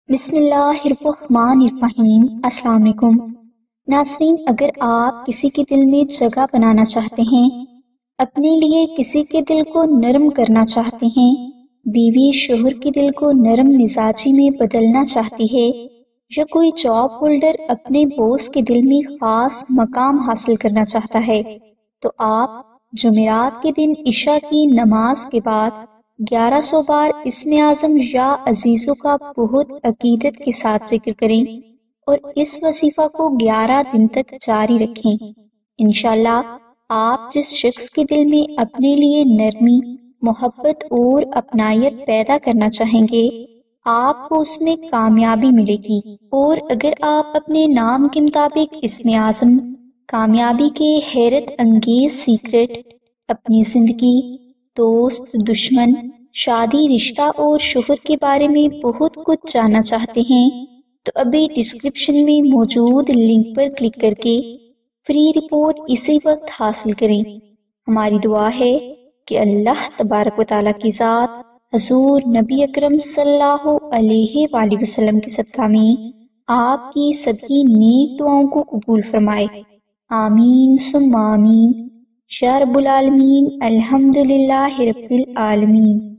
بسم اللہ الرحمن الرحیم۔ السلام علیکم ناظرین، اگر آپ کسی کے دل میں جگہ بنانا چاہتے ہیں، اپنے لیے کسی کے دل کو نرم کرنا چاہتے ہیں، بیوی شوہر کے دل کو نرم مزاجی میں بدلنا چاہتی ہے، یا کوئی جاب ہولڈر اپنے باس کے دل میں خاص مقام حاصل کرنا چاہتا ہے، تو آپ جمعرات کے دن عشاء کی نماز کے بعد 1100 بار اسم اعظم یا عزیزوں کا بہت عقیدت کے ساتھ ذکر کریں اور اس وظیفہ کو 11 دن تک جاری رکھیں۔ انشاءاللہ آپ جس شخص کے دل میں اپنے لیے نرمی، محبت اور اپنائیت پیدا کرنا چاہیں گے، آپ کو اس میں کامیابی ملے گی۔ اور اگر آپ اپنے نام کے مطابق اسم اعظم، کامیابی کے حیرت انگیز سیکرٹ، اپنی زندگی، دوست، دشمن، شادی، رشتہ اور شوہر کے بارے میں بہت کچھ جاننا چاہتے ہیں تو ابھی ڈسکرپشن میں موجود لنک پر کلک کر کے فری رپورٹ اسی وقت حاصل کریں۔ ہماری دعا ہے کہ اللہ تبارک و تعالیٰ کی ذات حضور نبی اکرم صلی اللہ علیہ وآلہ وسلم کے صدقہ میں آپ کی سبھی نیک دعاؤں کو قبول فرمائے۔ آمین ثم آمین یا رب العالمین۔ الحمدللہ رب العالمین۔